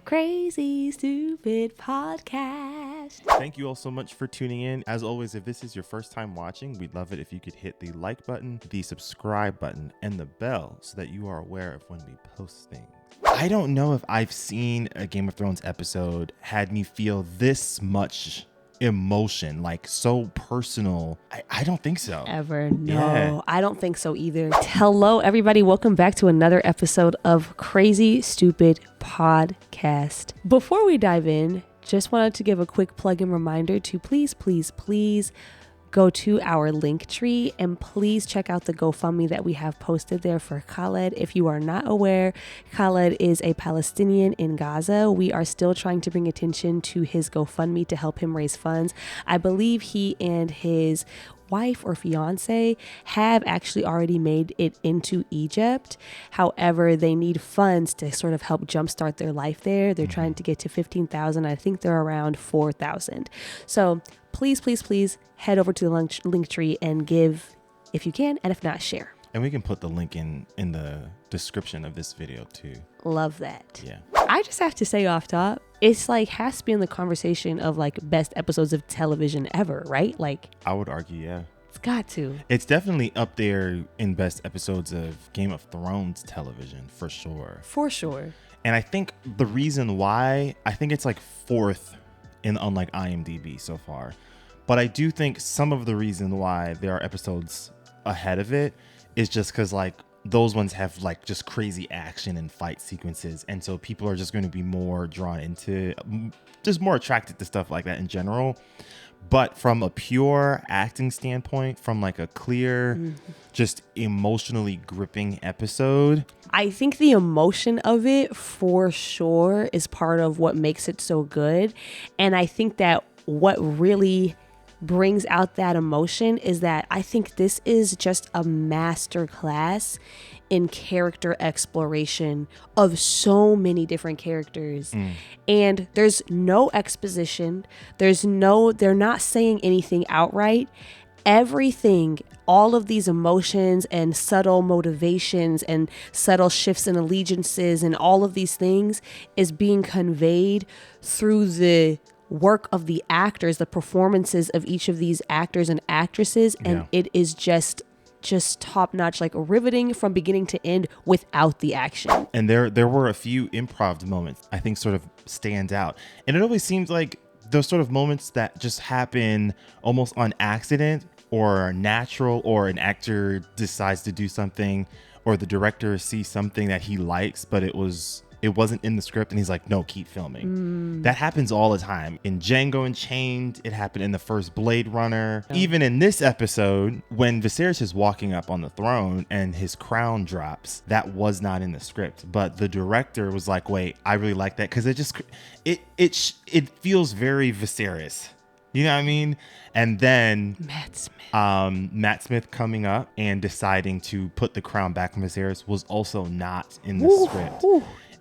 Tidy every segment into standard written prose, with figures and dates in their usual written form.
Crazy Stupid Podcast. Thank you all so much for tuning in. As always, if this is your first time watching, we'd love it if you could hit the like button, the subscribe button, and the bell so that you are aware of when we post things. I don't know if I've seen a Game of Thrones episode had me feel this much emotion, like so personal. I don't think so. Ever. No, I don't think so either. Hello, everybody. Welcome back to another episode of Crazy Stupid Podcast. Before we dive in, just wanted to give a quick plug-in reminder to please go to our link tree and please check out the GoFundMe that we have posted there for Khaled. If you are not aware, Khaled is a Palestinian in Gaza. We are still trying to bring attention to his GoFundMe to help him raise funds. I believe he and his wife or fiance have actually already made it into Egypt. However, they need funds to sort of help jumpstart their life there. They're trying to get to 15,000. I think they're around 4,000. So please head over to the link tree and give if you can, and if not, share. And we can put the link in the description of this video too. Love that. Yeah. I just have to say off top, it's like has to be in the conversation of like best episodes of television ever, right? Like I would argue, yeah. It's got to. It's definitely up there in best episodes of Game of Thrones television, for sure. For sure. And I think the reason why, I think it's like fourth on like IMDb so far. But I do think some of the reason why there are episodes ahead of it is just because like those ones have like just crazy action and fight sequences. And so people are just going to be more drawn into, just more attracted to stuff like that in general. But from a pure acting standpoint, from like a clear, just emotionally gripping episode, I think the emotion of it for sure is part of what makes it so good. And I think that what really brings out that emotion is that I think this is just a master class in character exploration of so many different characters. And there's no exposition. They're not saying anything outright. Everything, all of these emotions and subtle motivations and subtle shifts in allegiances and all of these things is being conveyed through the work of the actors, the performances of each of these actors and actresses. And it is just top notch, like riveting from beginning to end without the action. And there were a few improv moments I think sort of stand out. And it always seems like those sort of moments that just happen almost on accident or natural, or an actor decides to do something, or the director sees something that he likes, but it wasn't in the script and he's like, no, keep filming. That happens all the time. In Django Unchained, it happened in the first Blade Runner. Even in this episode, when Viserys is walking up on the throne and his crown drops, that was not in the script. But the director was like, wait, I really like that because it feels very Viserys. You know what I mean? And then Matt Smith coming up and deciding to put the crown back on Viserys was also not in the script.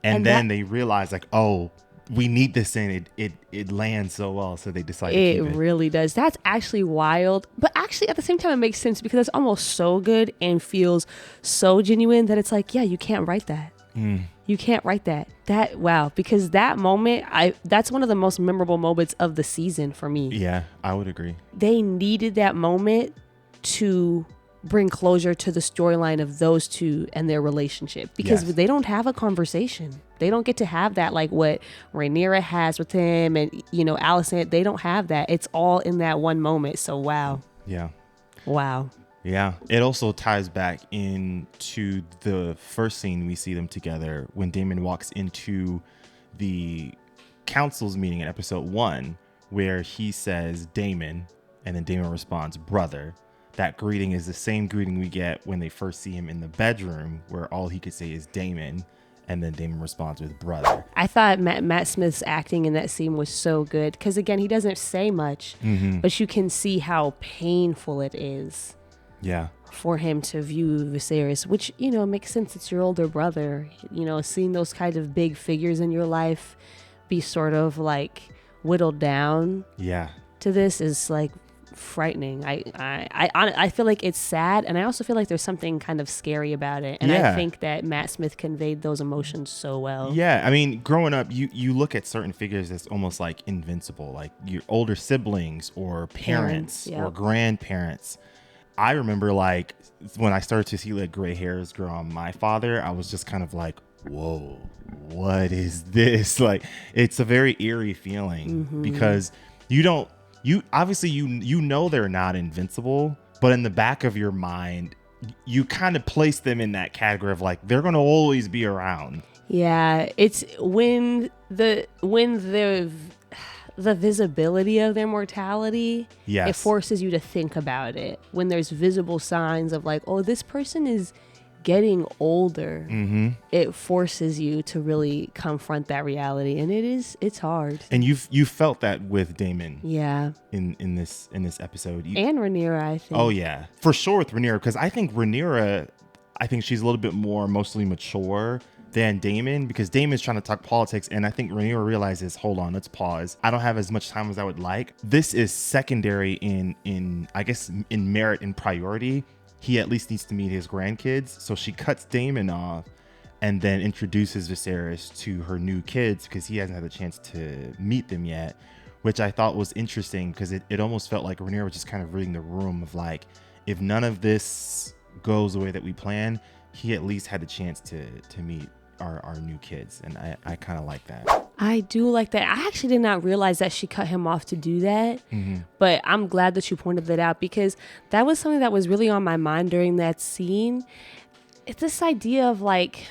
And then they realized like, oh, we need this in. It lands so well. So they decided to keep it. It really does. That's actually wild. But actually at the same time, it makes sense because it's almost so good and feels so genuine that it's like, yeah, you can't write that. You can't write that. Wow. Because that moment, that's one of the most memorable moments of the season for me. Yeah, I would agree. They needed that moment to bring closure to the storyline of those two and their relationship, because they don't have a conversation. They don't get to have that like what Rhaenyra has with him and, Alicent. They don't have that. It's all in that one moment. So, wow. Yeah. Wow. Yeah. It also ties back into the first scene we see them together when Daemon walks into the council's meeting in episode 1, where he says Daemon, and then Daemon responds, brother. That greeting is the same greeting we get when they first see him in the bedroom, where all he could say is Daemon, and then Daemon responds with brother. I thought Matt Smith's acting in that scene was so good because, again, he doesn't say much, but you can see how painful it is for him to view Viserys, which, makes sense. It's your older brother. Seeing those kind of big figures in your life be sort of like whittled down to this is like frightening. I feel like it's sad, and I also feel like there's something kind of scary about it. And Yeah. I think that Matt Smith conveyed those emotions so well. Yeah, I mean, growing up, you look at certain figures that's almost like invincible, like your older siblings or parents Yep. or grandparents. I remember like when I started to see like gray hairs grow on my father, I was just kind of like, whoa, what is this? Like, it's a very eerie feeling because you obviously you know they're not invincible, but in the back of your mind, you kind of place them in that category of like, they're going to always be around. Yeah, it's when the visibility of their mortality, Yes. it forces you to think about it. When there's visible signs of like, oh, this person is getting older, it forces you to really confront that reality, and it's hard. And you felt that with Daemon. Yeah. In this episode. And Rhaenyra, I think. Oh yeah, for sure with Rhaenyra, because I think Rhaenyra, she's a little bit more emotionally mature than Daemon, because Daemon's trying to talk politics, and I think Rhaenyra realizes, hold on, let's pause. I don't have as much time as I would like. This is secondary in I guess in merit and priority. He at least needs to meet his grandkids, so she cuts Daemon off and then introduces Viserys to her new kids because he hasn't had the chance to meet them yet, which I thought was interesting because it almost felt like Rhaenyra was just kind of reading the room of like, if none of this goes the way that we plan, he at least had the chance to meet our new kids, and I kind of like that. I do like that. I actually did not realize that she cut him off to do that, but I'm glad that you pointed that out because that was something that was really on my mind during that scene. It's this idea of like,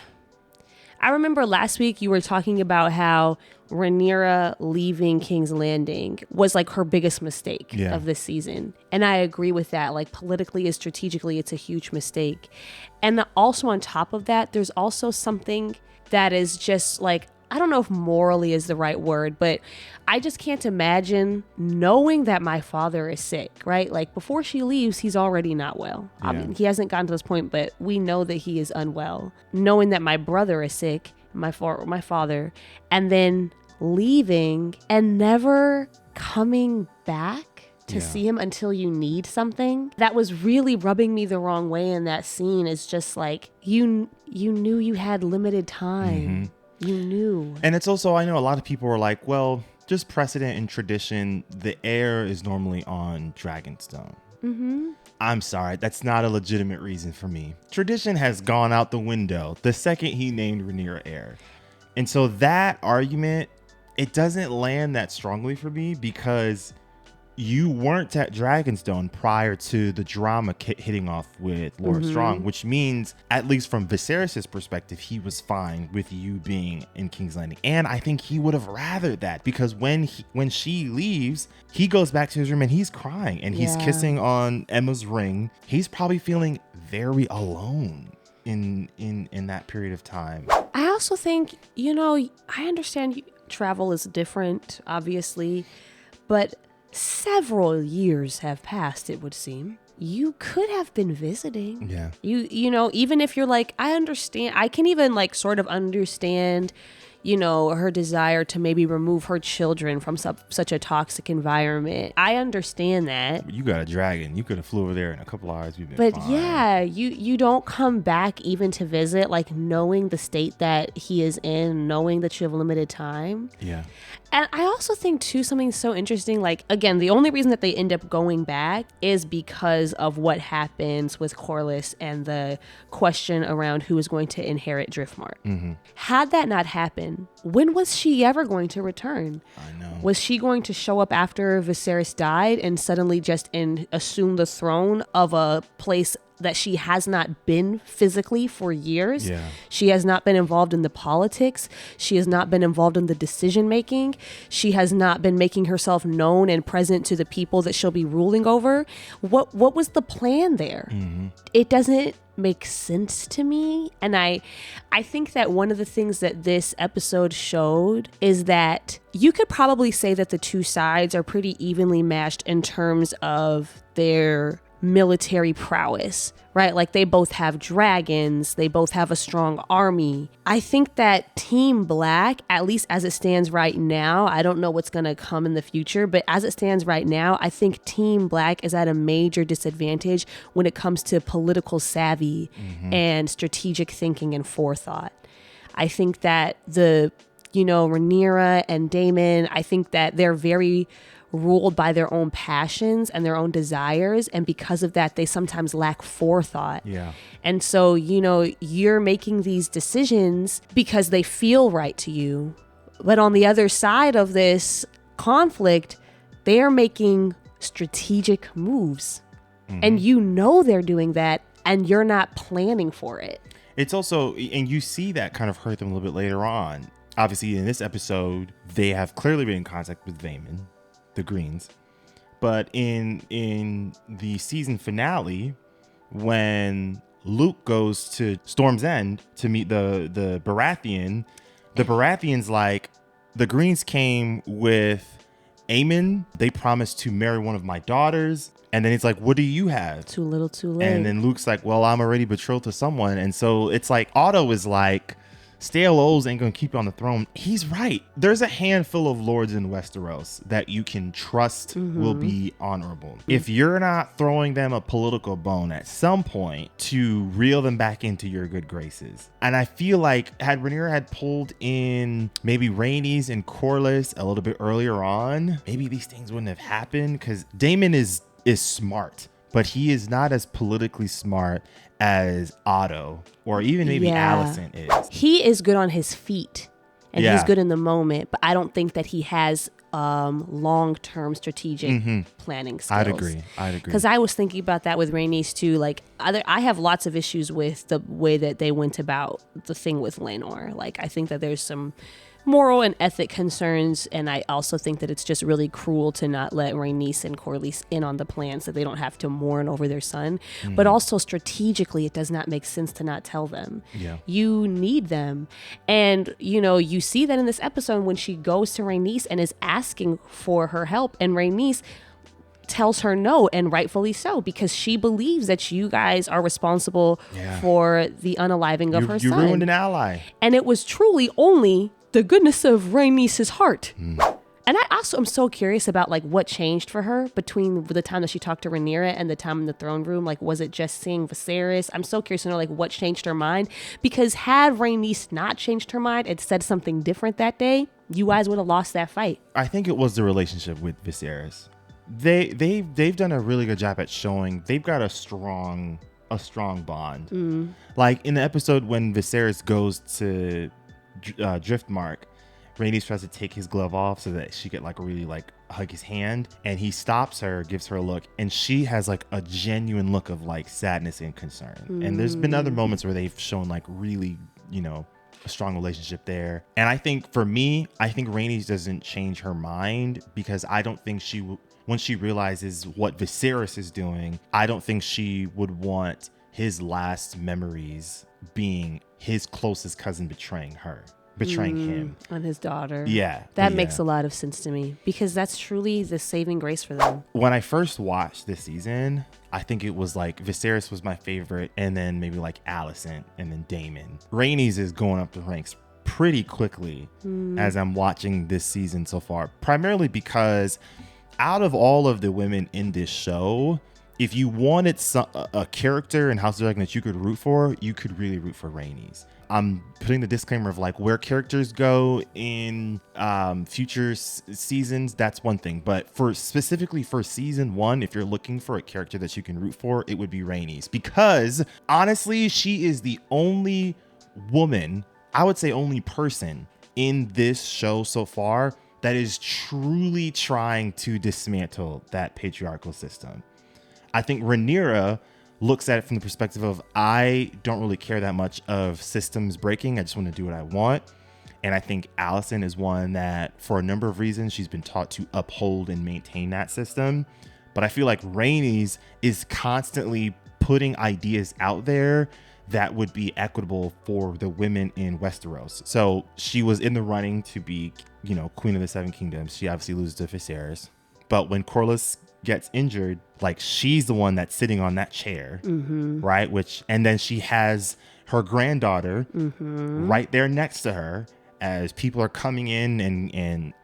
I remember last week you were talking about how Rhaenyra leaving King's Landing was like her biggest mistake of this season. And I agree with that. Like politically and strategically, it's a huge mistake. And also on top of that, there's also something that is just like, I don't know if morally is the right word, but I just can't imagine knowing that my father is sick, right? Like before she leaves, he's already not well. I mean, he hasn't gotten to this point, but we know that he is unwell. Knowing that my brother is sick, my father, and then leaving and never coming back to see him until you need something. That was really rubbing me the wrong way in that scene. Is just like, you knew you had limited time. You knew. And it's also, I know a lot of people are like, well, just precedent and tradition, the heir is normally on Dragonstone. I'm sorry, that's not a legitimate reason for me. Tradition has gone out the window the second he named Rhaenyra heir. And so that argument, it doesn't land that strongly for me because you weren't at Dragonstone prior to the drama hitting off with Lord Strong, which means, at least from Viserys' perspective, he was fine with you being in King's Landing. And I think he would have rathered that because when she leaves, he goes back to his room and he's crying and he's kissing on Emma's ring. He's probably feeling very alone in that period of time. I also think, I understand travel is different, obviously, but several years have passed, it would seem. You could have been visiting. Yeah. Even if you're like, I understand, I can even like sort of understand, her desire to maybe remove her children from such a toxic environment. I understand that. You got a dragon. You could have flew over there in a couple hours. We've been But fine. yeah, you don't come back even to visit, like knowing the state that he is in, knowing that you have limited time. Yeah. And I also think too, something so interesting, like, again, the only reason that they end up going back is because of what happens with Corlys and the question around who is going to inherit Driftmark. Had that not happened, when was she ever going to return? I know. Was she going to show up after Viserys died and suddenly just assume the throne of a place that she has not been physically for years? Yeah. She has not been involved in the politics. She has not been involved in the decision making. She has not been making herself known and present to the people that she'll be ruling over. What was the plan there? It doesn't make sense to me. And I think that one of the things that this episode showed is that you could probably say that the two sides are pretty evenly matched in terms of their military prowess, right? Like they both have dragons, they both have a strong army. I think that Team Black, at least as it stands right now, I don't know what's going to come in the future, but as it stands right now, I think Team Black is at a major disadvantage when it comes to political savvy and strategic thinking and forethought. I think that Rhaenyra and Daemon, I think that they're very ruled by their own passions and their own desires. And because of that, they sometimes lack forethought. Yeah. And so, you're making these decisions because they feel right to you. But on the other side of this conflict, they are making strategic moves. And they're doing that and you're not planning for it. It's also, and you see that kind of hurt them a little bit later on. Obviously, in this episode, they have clearly been in contact with Vaemond, the Greens. But in the season finale, when Luke goes to Storm's End to meet the Baratheon, the Baratheon's like, the Greens came with Aemon. They promised to marry one of my daughters. And then it's like, what do you have? Too little, too late. And then Luke's like, well, I'm already betrothed to someone. And so it's like, Otto is like, stale O's ain't gonna keep you on the throne. He's right. There's a handful of lords in Westeros that you can trust will be honorable. If you're not throwing them a political bone at some point to reel them back into your good graces. And I feel like had Rhaenyra had pulled in maybe Rhaenys and Corlys a little bit earlier on, maybe these things wouldn't have happened, because Daemon is smart, but he is not as politically smart as Otto or even maybe Alicent is. He is good on his feet and he's good in the moment, but I don't think that he has long-term strategic planning skills. I'd agree. Because I was thinking about that with Rhaenys too. Like I have lots of issues with the way that they went about the thing with Laenor. Like I think that there's some moral and ethic concerns, and I also think that it's just really cruel to not let Rhaenys and Corlys in on the plan so they don't have to mourn over their son. But also strategically, it does not make sense to not tell them. Yeah. You need them. And, you see that in this episode when she goes to Rhaenys and is asking for her help, and Rhaenys tells her no, and rightfully so, because she believes that you guys are responsible for the unaliving of her son. You ruined an ally. And it was truly only the goodness of Rhaenys' heart. And I also am so curious about like what changed for her between the time that she talked to Rhaenyra and the time in the throne room. Like, was it just seeing Viserys? I'm so curious to know like what changed her mind, because had Rhaenys not changed her mind and said something different that day, you guys would have lost that fight. I think it was the relationship with Viserys. They've done a really good job at showing they've got a strong bond. Like in the episode when Viserys goes to Driftmark, Rhaenys tries to take his glove off so that she could like really like hug his hand, and he stops her, gives her a look, and she has like a genuine look of like sadness and concern. And there's been other moments where they've shown like really, a strong relationship there. And I think for me, Rhaenys doesn't change her mind, because I don't think when she realizes what Viserys is doing, I don't think she would want his last memories being his closest cousin betraying him on his daughter. That makes a lot of sense to me, because that's truly the saving grace for them. When I first watched this season, I think it was like Viserys was my favorite, and then maybe like Alicent, and then Daemon. Rhaenys is going up the ranks pretty quickly as I'm watching this season so far, primarily because out of all of the women in this show, if you wanted a character in House of Dragon that you could root for, you could really root for Rhaenys. I'm putting the disclaimer of like where characters go in future seasons, that's one thing. But specifically for season 1, if you're looking for a character that you can root for, it would be Rhaenys. Because honestly, she is the only woman, I would say only person in this show so far that is truly trying to dismantle that patriarchal system. I think Rhaenyra looks at it from the perspective of, I don't really care that much of systems breaking. I just want to do what I want. And I think Alicent is one that, for a number of reasons, she's been taught to uphold and maintain that system. But I feel like Rhaenys is constantly putting ideas out there that would be equitable for the women in Westeros. So she was in the running to be, Queen of the Seven Kingdoms. She obviously loses to Viserys. But when Corlys, gets injured, like she's the one that's sitting on that chair, right? And then she has her granddaughter right there next to her as people are coming in and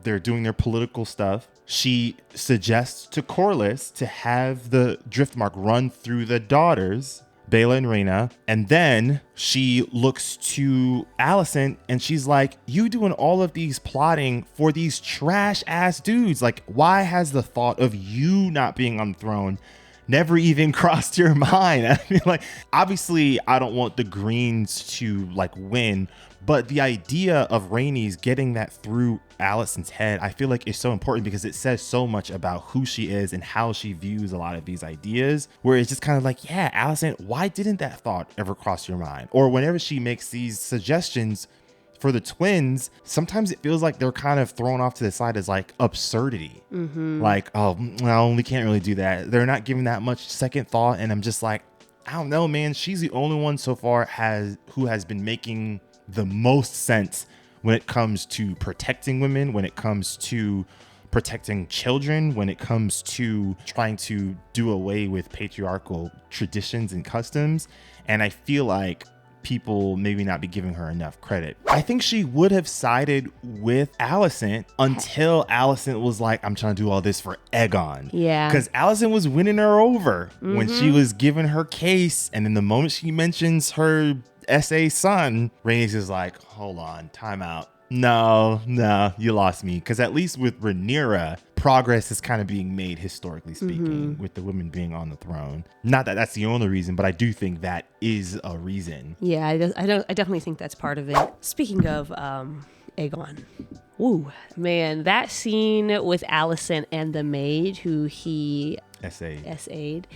they're doing their political stuff. She suggests to Corlys to have the Driftmark run through the daughters, Baela and Rhaena, and then she looks to Alicent and she's like, you doing all of these plotting for these trash ass dudes. Like, why has the thought of you not being on the throne never even crossed your mind? I mean, like, obviously I don't want the Greens to like win, but the idea of Rhaenys getting that through Alicent's head, I feel like is so important because it says so much about who she is and how she views a lot of these ideas, where it's just kind of like, yeah, Alicent, why didn't that thought ever cross your mind? Or whenever she makes these suggestions for the twins, sometimes it feels like they're kind of thrown off to the side as like absurdity. Like, oh, well, we can't really do that. They're not giving that much second thought. And I'm just like, I don't know, man. She's the only one so far who has been making the most sense when it comes to protecting women, when it comes to protecting children, when it comes to trying to do away with patriarchal traditions and customs. And I feel like people maybe not be giving her enough credit. I think she would have sided with Alicent until Alicent was like, I'm trying to do all this for Aegon. Yeah. Because Alicent was winning her over when she was giving her case. And then the moment she mentions her SA son, Rhaenys is like, hold on, time out. No, you lost me. Because at least with Rhaenyra, progress is kind of being made, historically speaking, with the women being on the throne. Not that that's the only reason, but I do think that is a reason. Yeah, I definitely think that's part of it. Speaking of Aegon, woo, man, that scene with Alicent and the maid who he SA'd.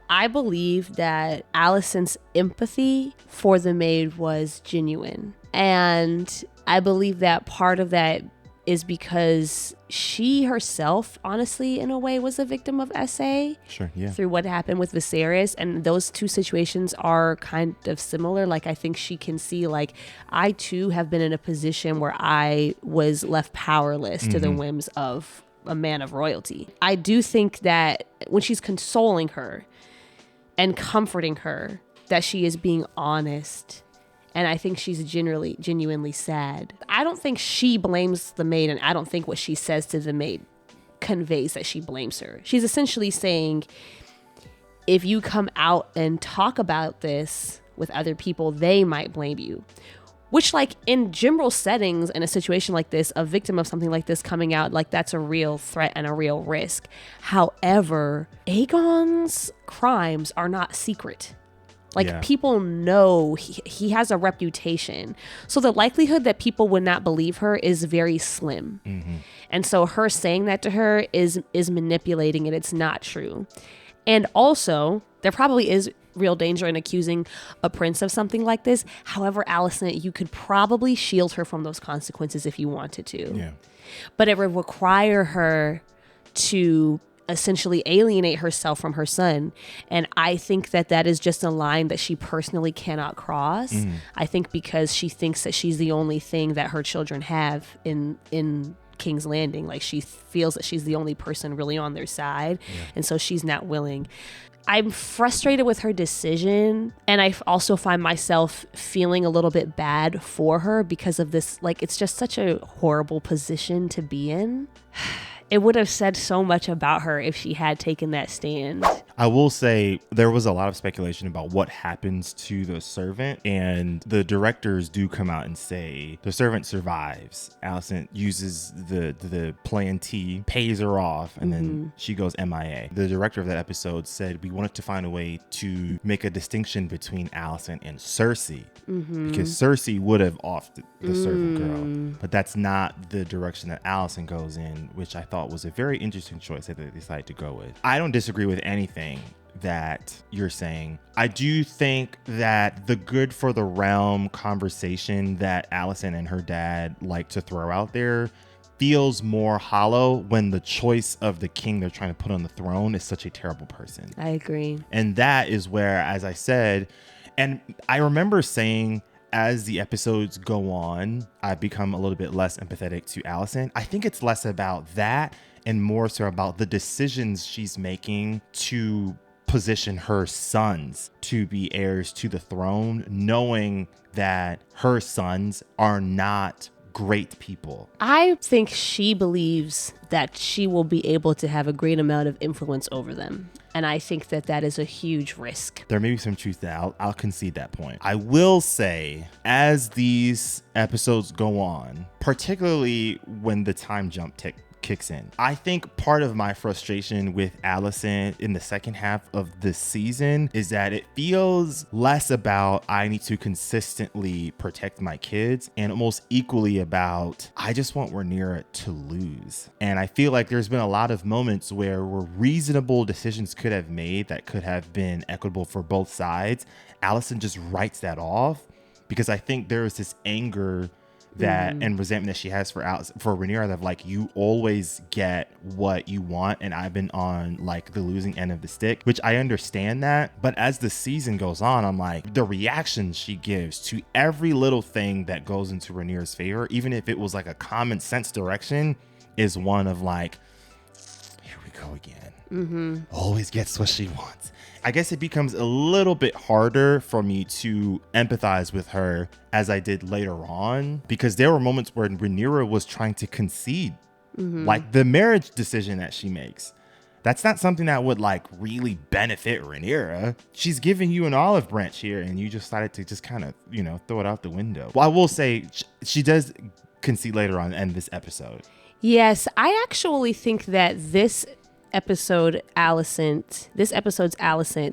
I believe that Alicent's empathy for the maid was genuine. And I believe that part of that is because she herself, honestly, in a way, was a victim of SA. Sure, yeah. Through what happened with Viserys. And those two situations are kind of similar. Like, I think she can see, like, I too have been in a position where I was left powerless to the whims of a man of royalty. I do think that when she's consoling her and comforting her, that she is being honest. And I think she's genuinely sad. I don't think she blames the maid, and I don't think what she says to the maid conveys that she blames her. She's essentially saying, if you come out and talk about this with other people, they might blame you. Which, like, in general settings, in a situation like this, a victim of something like this coming out, like, that's a real threat and a real risk. However, Aegon's crimes are not secret. Like, people know he has a reputation. So the likelihood that people would not believe her is very slim. And so her saying that to her is manipulating it. It's not true. And also, there probably is real danger in accusing a prince of something like this. However, Alicent, you could probably shield her from those consequences if you wanted to. Yeah. But it would require her to essentially alienate herself from her son. And I think that is just a line that she personally cannot cross. I think because she thinks that she's the only thing that her children have in King's Landing. Like, she feels that she's the only person really on their side. And so she's not willing. I'm frustrated with her decision, and I also find myself feeling a little bit bad for her because of this. Like, it's just such a horrible position to be in. It would have said so much about her if she had taken that stand. I will say there was a lot of speculation about what happens to the servant, and the directors do come out and say the servant survives. Alicent uses the plan T, pays her off, and then she goes MIA. The director of that episode said we wanted to find a way to make a distinction between Alicent and Cersei, because Cersei would have offed the servant girl, but that's not the direction that Alicent goes in, which I thought was a very interesting choice that they decided to go with. I don't disagree with anything that you're saying. I do think that the good for the realm conversation that Alicent and her dad like to throw out there feels more hollow when the choice of the king they're trying to put on the throne is such a terrible person. I agree. And that is where, as I said, and I remember saying as the episodes go on, I've become a little bit less empathetic to Alicent. I think it's less about that and more so about the decisions she's making to position her sons to be heirs to the throne, knowing that her sons are not great people. I think she believes that she will be able to have a great amount of influence over them. And I think that that is a huge risk. There may be some truth to that. I'll concede that point. I will say, as these episodes go on, particularly when the time jump kicks in, I think part of my frustration with Alicent in the second half of this season is that it feels less about I need to consistently protect my kids and almost equally about I just want Rhaenyra to lose. And I feel like there's been a lot of moments where reasonable decisions could have made that could have been equitable for both sides. Alicent just writes that off because I think there is this anger that and resentment that she has for Rhaenyra, that like, you always get what you want and I've been on like the losing end of the stick, which I understand that. But as the season goes on, I'm like, the reaction she gives to every little thing that goes into Rhaenyra's favor, even if it was like a common sense direction, is one of like, here we go again. Always gets what she wants. I guess it becomes a little bit harder for me to empathize with her as I did later on, because there were moments where Rhaenyra was trying to concede, like the marriage decision that she makes. That's not something that would like really benefit Rhaenyra. She's giving you an olive branch here and you just decided to just kind of, throw it out the window. Well, I will say she does concede later on in this episode. Yes, I actually think that this episode's Alicent,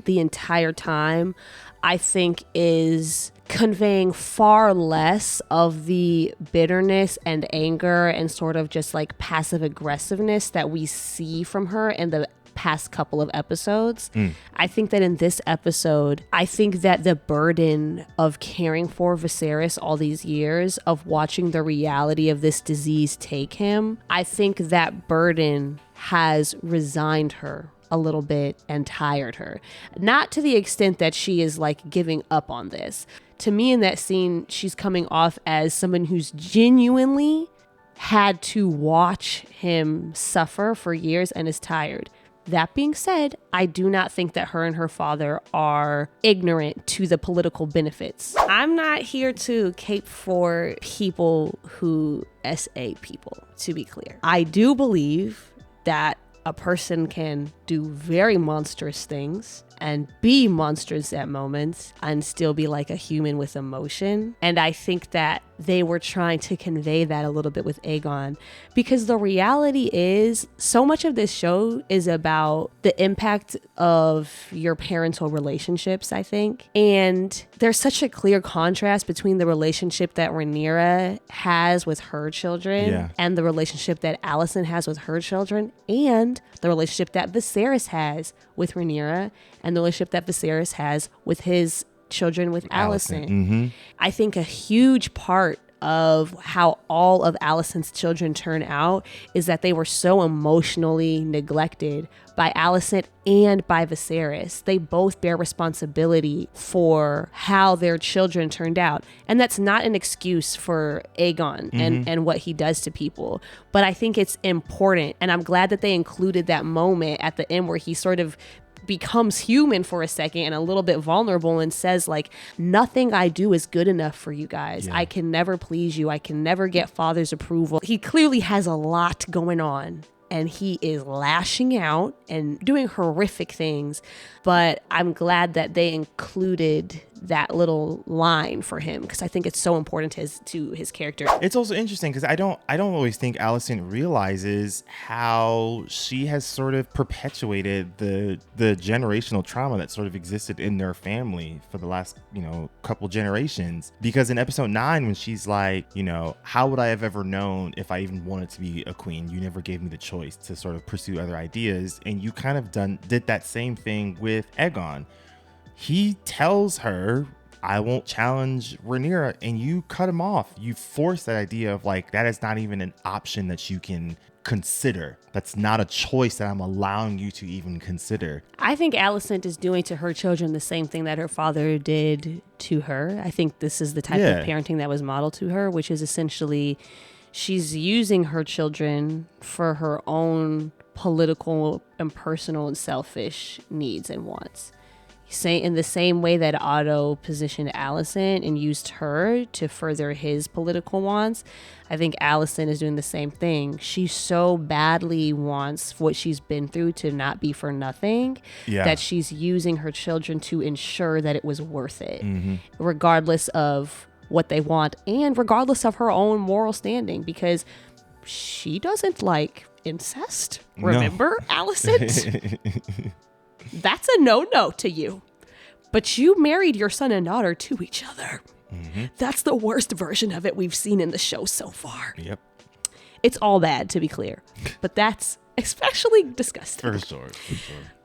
the entire time, I think is conveying far less of the bitterness and anger and sort of just like passive aggressiveness that we see from her in the past couple of episodes. I think that in this episode, I think that the burden of caring for Viserys all these years, of watching the reality of this disease take him, I think that burden has resigned her a little bit and tired her. Not to the extent that she is like giving up on this. To me, in that scene, she's coming off as someone who's genuinely had to watch him suffer for years and is tired. That being said, I do not think that her and her father are ignorant to the political benefits. I'm not here to cape for people who SA people, to be clear. I do believe that a person can do very monstrous things and be monstrous at moments and still be like a human with emotion. And I think that they were trying to convey that a little bit with Aegon, because the reality is so much of this show is about the impact of your parental relationships, I think. And there's such a clear contrast between the relationship that Rhaenyra has with her children and the relationship that Alicent has with her children, and the relationship that Viserys has with Rhaenyra, and the relationship that Viserys has with his children with Alicent. I think a huge part of how all of Alicent's children turn out is that they were so emotionally neglected by Alicent and by Viserys. They both bear responsibility for how their children turned out. And that's not an excuse for Aegon and what he does to people. But I think it's important. And I'm glad that they included that moment at the end where he sort of becomes human for a second and a little bit vulnerable and says like, nothing I do is good enough for you guys. I can never please you. I can never get father's approval. He clearly has a lot going on and he is lashing out and doing horrific things. But I'm glad that they included that little line for him, because I think it's so important to his character. It's also interesting because I don't always think Alicent realizes how she has sort of perpetuated the generational trauma that sort of existed in their family for the last couple generations. Because in episode 9, when she's like, how would I have ever known if I even wanted to be a queen? You never gave me the choice to sort of pursue other ideas, and you kind of did that same thing with Aegon. He tells her, I won't challenge Rhaenyra, and you cut him off. You force that idea of like, that is not even an option that you can consider. That's not a choice that I'm allowing you to even consider. I think Alicent is doing to her children the same thing that her father did to her. I think this is the type of parenting that was modeled to her, which is essentially she's using her children for her own political and personal and selfish needs and wants. Say in the same way that Otto positioned Alicent and used her to further his political wants, I think Alicent is doing the same thing. She so badly wants what she's been through to not be for nothing that she's using her children to ensure that it was worth it, regardless of what they want and regardless of her own moral standing, because she doesn't like incest. Remember, Alicent? That's a no-no to you. But you married your son and daughter to each other. That's the worst version of it we've seen in the show so far. Yep. It's all bad, to be clear. But that's especially disgusting. For sure.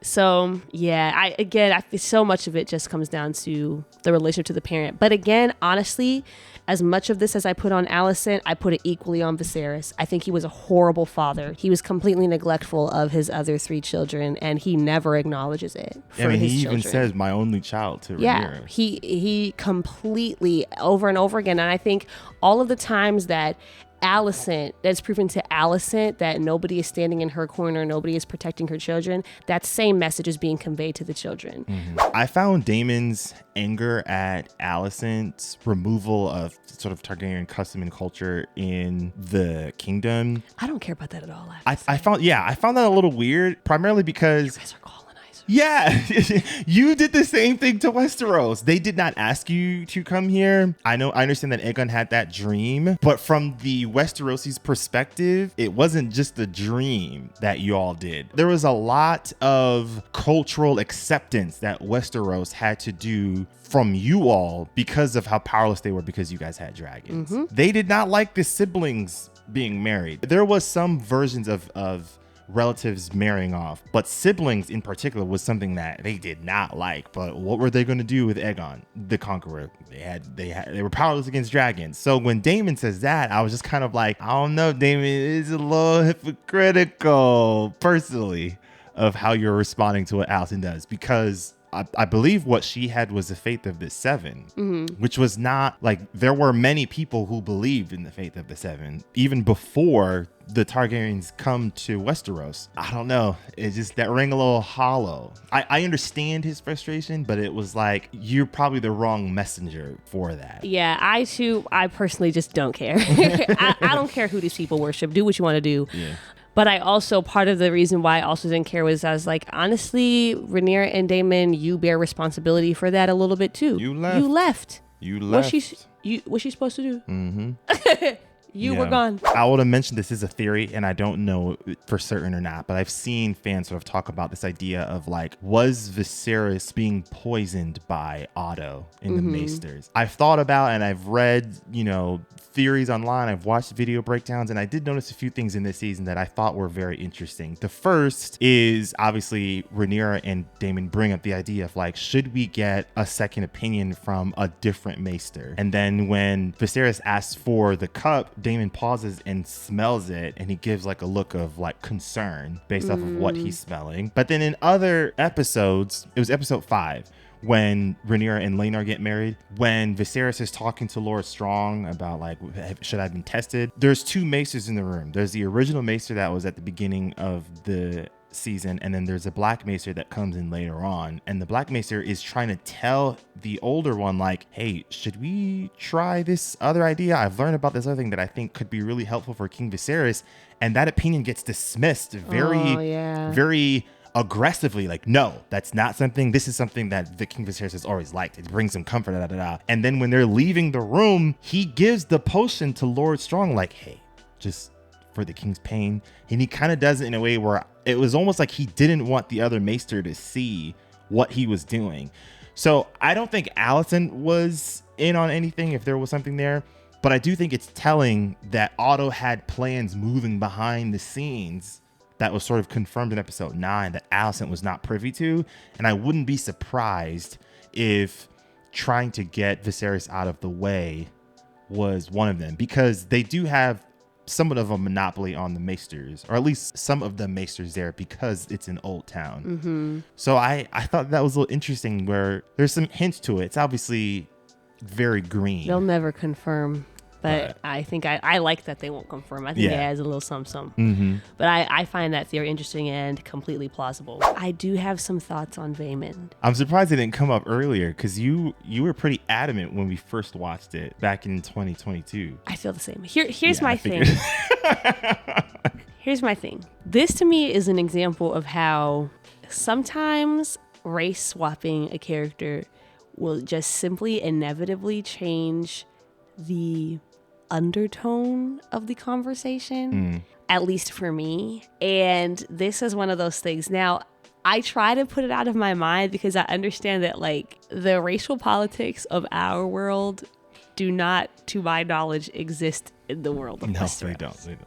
So, yeah, I feel so much of it just comes down to the relationship to the parent. But again, honestly, as much of this as I put on Alicent, I put it equally on Viserys. I think he was a horrible father. He was completely neglectful of his other 3 children, and he never acknowledges it for his he children. even says, my only child to Rhaenyra. Yeah, he completely, over and over again. And I think all of the times that Alicent, that's proven to Alicent that nobody is standing in her corner, nobody is protecting her children, that same message is being conveyed to the children. I found Daemon's anger at Alicent's removal of sort of Targaryen custom and culture in the kingdom. I don't care about that at all. I found that a little weird, primarily because you guys are colonizers. Yeah, you did the same thing to Westeros. They did not ask you to come here. I understand that Aegon had that dream, but from the Westerosis perspective, it wasn't just a dream that you all did. There was a lot of cultural acceptance that Westeros had to do from you all because of how powerless they were, because you guys had dragons. They did not like the siblings being married. There was some versions of relatives marrying off, but siblings in particular was something that they did not like. But what were they going to do with Aegon the Conqueror? They were powerless against dragons. So when Daemon says that, I was just kind of like, I don't know, Daemon is a little hypocritical personally of how you're responding to what Alicent does, because I believe what she had was the faith of the 7, which was not like, there were many people who believed in the faith of the 7 even before the Targaryens come to Westeros. I don't know. It's just that rang a little hollow. I understand his frustration, but it was like, you're probably the wrong messenger for that. Yeah, I personally just don't care. I don't care who these people worship. Do what you want to do. Yeah. But I also, part of the reason why I also didn't care was I was like, honestly, Rhaenyra and Daemon, you bear responsibility for that a little bit too. You left. What's she supposed to do? You were gone. I would have mentioned this is a theory, and I don't know for certain or not, but I've seen fans sort of talk about this idea of like, was Viserys being poisoned by Otto in the Maesters? I've thought about, and I've read, theories online. I've watched video breakdowns, and I did notice a few things in this season that I thought were very interesting. The first is obviously Rhaenyra and Daemon bring up the idea of like, should we get a second opinion from a different Maester? And then when Viserys asks for the cup, Daemon pauses and smells it, and he gives like a look of like concern based off of what he's smelling. But then in other episodes, it was episode 5, when Rhaenyra and Laenor get married, when Viserys is talking to Lord Strong about like, should I have been tested? There's 2 maesters in the room. There's the original maester that was at the beginning of the season, and then there's a black maester that comes in later on, and the black maester is trying to tell the older one like, hey, should we try this other idea? I've learned about this other thing that I think could be really helpful for King Viserys, and that opinion gets dismissed very aggressively, like, no, that's not something, this is something that the King Viserys has always liked, it brings him comfort, and then when they're leaving the room, he gives the potion to Lord Strong like, hey, just for the king's pain. And he kind of does it in a way where it was almost like he didn't want the other maester to see what he was doing. So I don't think Alicent was in on anything if there was something there, but I do think it's telling that Otto had plans moving behind the scenes that was sort of confirmed in episode 9 that Alicent was not privy to. And I wouldn't be surprised if trying to get Viserys out of the way was one of them, because they do have somewhat of a monopoly on the maesters, or at least some of the maesters there, because it's an old town. Mm-hmm. So I thought that was a little interesting, where there's some hints to it. It's obviously very green. They'll never confirm, but I think I like that they won't confirm. I think it adds a little something. Mm-hmm. But I find that theory interesting and completely plausible. I do have some thoughts on Vaemond. I'm surprised it didn't come up earlier, because you were pretty adamant when we first watched it back in 2022. I feel the same. Here's my thing. Here's my thing. This to me is an example of how sometimes race swapping a character will just simply inevitably change the undertone of the conversation, at least for me. And this is one of those things. Now, I try to put it out of my mind because I understand that like the racial politics of our world do not, to my knowledge, exist in the world of Westeros. They don't.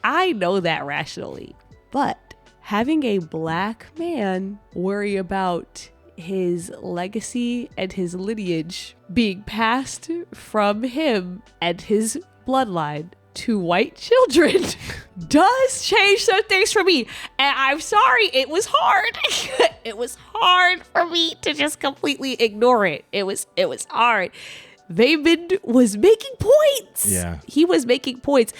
I know that rationally, but having a black man worry about his legacy and his lineage being passed from him and his bloodline to white children does change some things for me. And I'm sorry, it was hard. It was hard for me to just completely ignore it. It was hard. Vaemond was making points. Yeah. He was making points.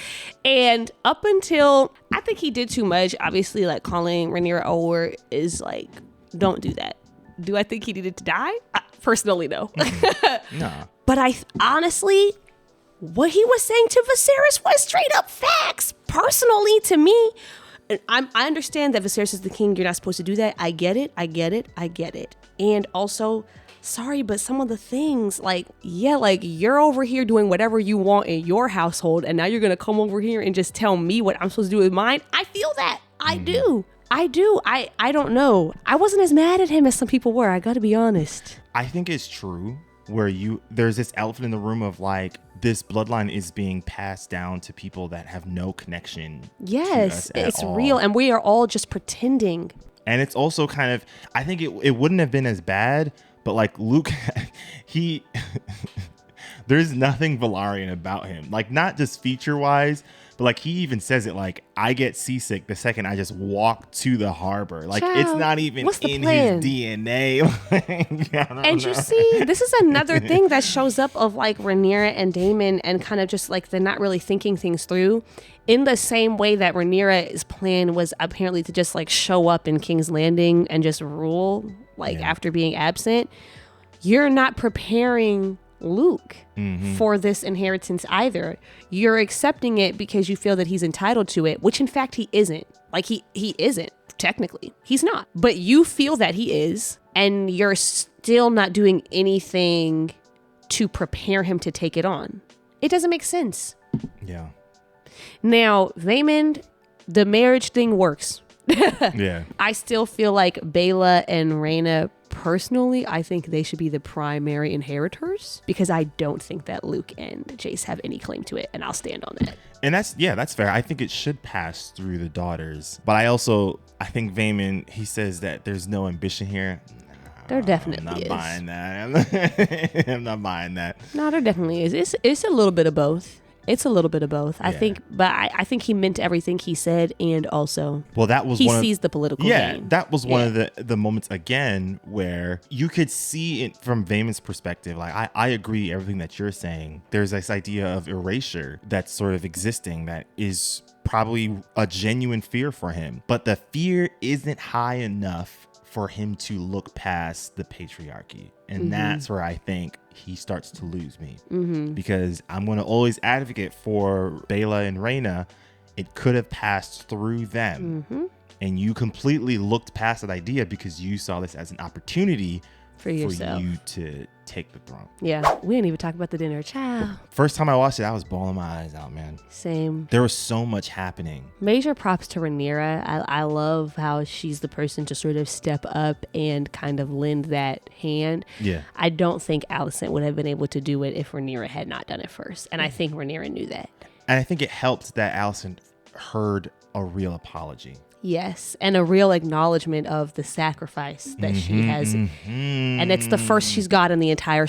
And up until, I think he did too much. Obviously, like calling Rhaenyra Or is like, don't do that. Do I think he needed to die? Personally, no. No. But I honestly, what he was saying to Viserys was straight up facts. Personally, to me, I understand that Viserys is the king. You're not supposed to do that. I get it. And also, sorry, but some of the things like you're over here doing whatever you want in your household, and now you're going to come over here and just tell me what I'm supposed to do with mine. I feel that. I do. I don't know. I wasn't as mad at him as some people were. I got to be honest. I think it's true where there's this elephant in the room of like, this bloodline is being passed down to people that have no connection. Yes, to us it's at all. real. And we are all just pretending. And it's also kind of, I think it wouldn't have been as bad, but like Luke, there's nothing Velaryon about him. Like, not just feature wise, but like he even says it, like, I get seasick the second I just walk to the harbor. Like, Child, it's not even in his DNA. And you see, this is another thing that shows up of like Rhaenyra and Daemon, and kind of just like they're not really thinking things through. In the same way that Rhaenyra's plan was apparently to just like show up in King's Landing and just rule, like after being absent, you're not preparing Luke for this inheritance either. You're accepting it because you feel that he's entitled to it, which in fact he isn't. Like he isn't, technically. He's not. But you feel that he is, and you're still not doing anything to prepare him to take it on. It doesn't make sense. Yeah. Now, Vaemond, the marriage thing works. Yeah. I still feel like Baela and Rhaena, personally, I think they should be the primary inheritors, because I don't think that Luke and Jace have any claim to it, and I'll stand on that. And that's fair. I think it should pass through the daughters. But I think Vaemond, he says that there's no ambition here. There definitely I'm not is. buying that. I'm not buying that. No, there definitely is. It's a little bit of both. It's a little bit of both. I think, but I think he meant everything he said, and also he sees the political game. That was one of the moments again where you could see it from Vaemond's perspective. Like I agree everything that you're saying. There's this idea of erasure that's sort of existing that is probably a genuine fear for him, but the fear isn't high enough for him to look past the patriarchy. And that's where I think he starts to lose me, because I'm going to always advocate for Baela and Rhaena. It could have passed through them, and you completely looked past that idea because you saw this as an opportunity for you to take the throne. Yeah, we didn't even talk about the dinner. Ciao. First time I watched it, I was bawling my eyes out, man. Same. There was so much happening. Major props to Rhaenyra. I love how she's the person to sort of step up and kind of lend that hand. Yeah. I don't think Alicent would have been able to do it if Rhaenyra had not done it first. And I think Rhaenyra knew that. And I think it helped that Alicent heard a real apology. Yes, and a real acknowledgement of the sacrifice that she has, and it's the first she's got in the entire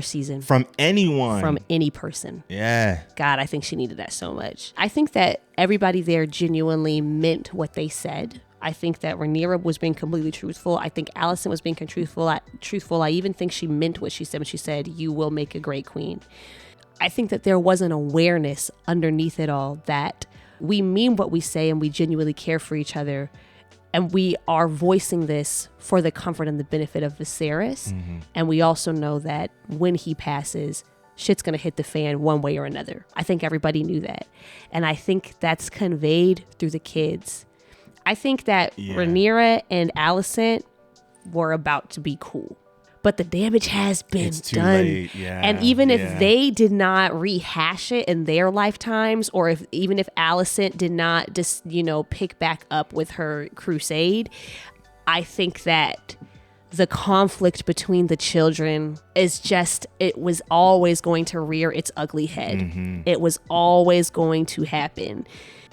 season From anyone, from any person. Yeah. God, I think she needed that so much. I think that everybody there genuinely meant what they said. I think that Rhaenyra was being completely truthful. I think Alicent was being truthful. I even think she meant what she said when she said, "You will make a great queen." I think that there was an awareness underneath it all that we mean what we say and we genuinely care for each other. And we are voicing this for the comfort and the benefit of Viserys. And we also know that when he passes, shit's going to hit the fan one way or another. I think everybody knew that. And I think that's conveyed through the kids. I think that Rhaenyra and Alicent were about to be cool. But the damage has been done. Late. Yeah, and even if they did not rehash it in their lifetimes, or even if Alicent did not just, pick back up with her crusade, I think that the conflict between the children is it was always going to rear its ugly head. It was always going to happen.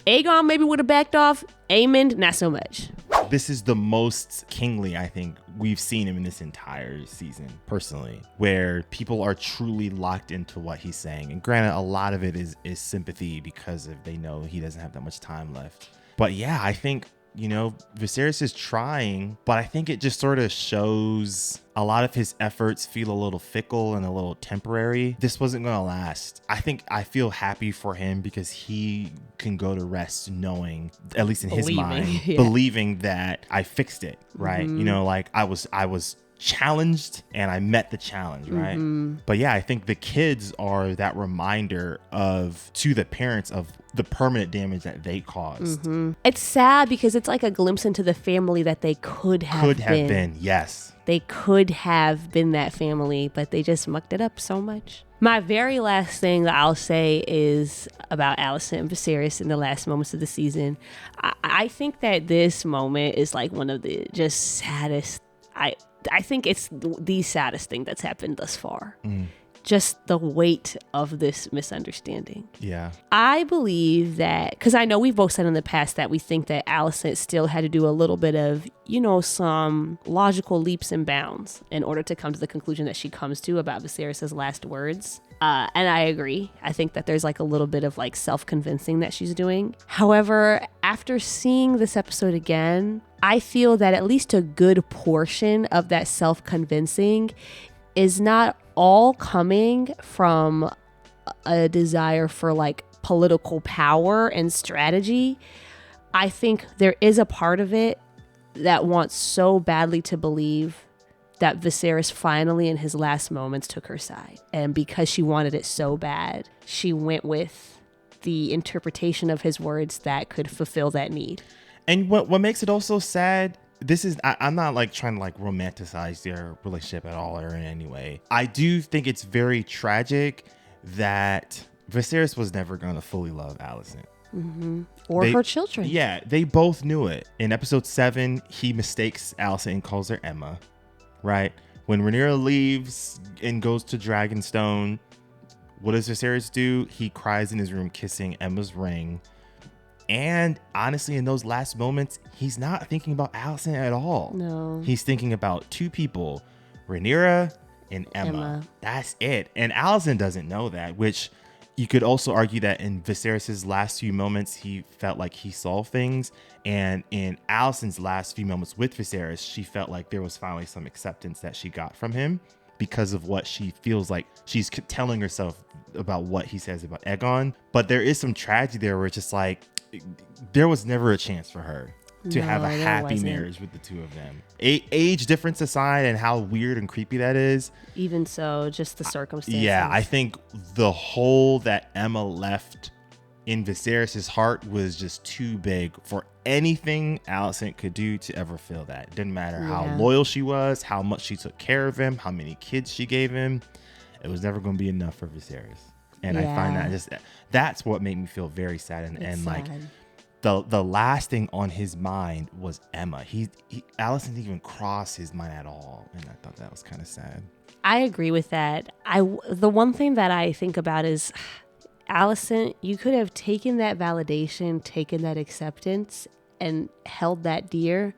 Aegon maybe would have backed off. Aemond, not so much. This is the most kingly, I think, we've seen him in this entire season, personally, where people are truly locked into what he's saying. And granted, a lot of it is sympathy because they know he doesn't have that much time left. But yeah, I think, Viserys is trying, but I think it just sort of shows a lot of his efforts feel a little fickle and a little temporary. This wasn't going to last. I feel happy for him because he can go to rest knowing, at least in his mind, believing that I fixed it, right? Like I was challenged and I met the challenge, right? But yeah, I think the kids are that reminder to the parents of the permanent damage that they caused. It's sad because it's like a glimpse into the family that they could have been. Yes. They could have been that family, but they just mucked it up so much. My very last thing that I'll say is about Alicent and Viserys in the last moments of the season. I think that this moment is like one of the just saddest. I think it's the saddest thing that's happened thus far. Just the weight of this misunderstanding. Yeah. I believe that, because I know we've both said in the past that we think that Alicent still had to do a little bit of, some logical leaps and bounds in order to come to the conclusion that she comes to about Viserys' last words. And I agree. I think that there's like a little bit of like self-convincing that she's doing. However, after seeing this episode again, I feel that at least a good portion of that self-convincing is not all coming from a desire for like political power and strategy. I think there is a part of it that wants so badly to believe that Viserys finally in his last moments took her side. And because she wanted it so bad, she went with the interpretation of his words that could fulfill that need. And what makes it also sad, I'm not like trying to like romanticize their relationship at all or in any way. I do think it's very tragic that Viserys was never going to fully love Alicent. Or her children. Yeah, they both knew it. In episode 7, he mistakes Alicent and calls her Emma, right? When Rhaenyra leaves and goes to Dragonstone, what does Viserys do? He cries in his room kissing Emma's ring. And honestly, in those last moments, he's not thinking about Alicent at all. No. He's thinking about two people, Rhaenyra and Emma. That's it. And Alicent doesn't know that, which you could also argue that in Viserys' last few moments, he felt like he saw things. And in Alicent's last few moments with Viserys, she felt like there was finally some acceptance that she got from him because of what she feels like she's telling herself about what he says about Aegon. But there is some tragedy there where it's just like, there was never a chance for her to have a happy marriage with the two of them. Age difference aside and how weird and creepy that is. Even so, just the circumstances. Yeah, I think the hole that Emma left in Viserys' heart was just too big for anything Alicent could do to ever fill that. It didn't matter how loyal she was, how much she took care of him, how many kids she gave him. It was never going to be enough for Viserys. And I find that that's what made me feel very sad. And like the last thing on his mind was Emma. Alicent didn't even cross his mind at all. And I thought that was kind of sad. I agree with that. The one thing that I think about is Alicent, you could have taken that validation, taken that acceptance, and held that dear,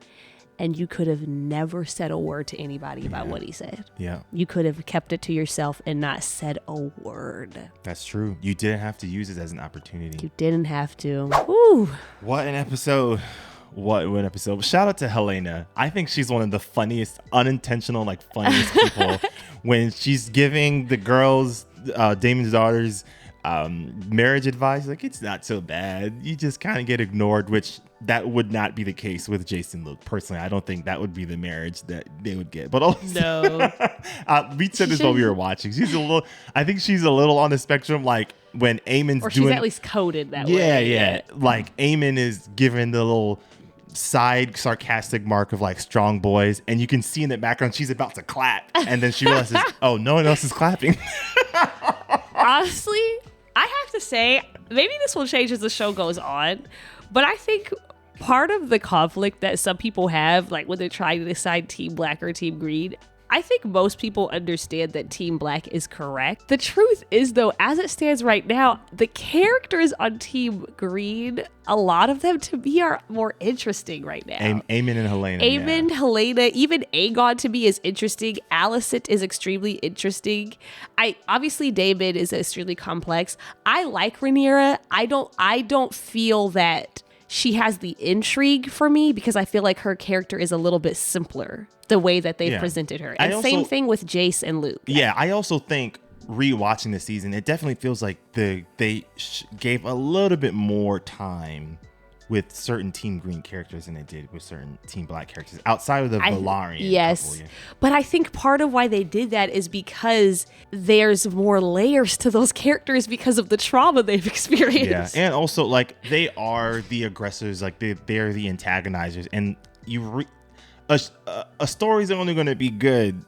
and you could have never said a word to anybody about what he said. Yeah. You could have kept it to yourself and not said a word. That's true. You didn't have to use it as an opportunity. You didn't have to. Woo. What an episode. What an episode. Shout out to Helena. I think she's one of the funniest, unintentional, funniest people when she's giving the girls, Daemon's daughters, marriage advice. It's not so bad. You just kind of get ignored, which that would not be the case with Jason Luke. Personally, I don't think that would be the marriage that they would get. But also, no. We said this while we were watching. I think she's a little on the spectrum, when Aemon's or she's at least coded that way. Yeah. Aemon is given the little side sarcastic mark of strong boys, and you can see in the background she's about to clap, and then she realizes, oh, no one else is clapping. Honestly, I have to say, maybe this will change as the show goes on, but I think part of the conflict that some people have, when they're trying to decide Team Black or Team Green, I think most people understand that Team Black is correct. The truth is, though, as it stands right now, the characters on Team Green, a lot of them to me are more interesting right now. Aemon and Helena. Aemon, Helena, even Aegon to me is interesting. Alicent is extremely interesting. Obviously Daemon is extremely complex. I like Rhaenyra. I don't feel that she has the intrigue for me because I feel like her character is a little bit simpler the way that they've presented her. And same thing with Jace and Luke. Yeah, I also think rewatching the season, it definitely feels like they gave a little bit more time with certain Team Green characters than they did with certain Team Black characters outside of the Velaryon. Yes, couple, but I think part of why they did that is because there's more layers to those characters because of the trauma they've experienced. Yeah, and also they are the aggressors, they're the antagonizers, and a story's only going to be good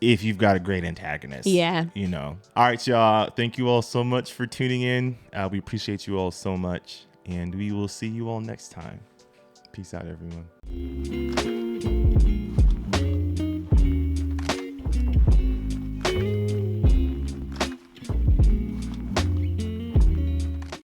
if you've got a great antagonist. Yeah. All right, y'all. Thank you all so much for tuning in. We appreciate you all so much. And we will see you all next time. Peace out, everyone.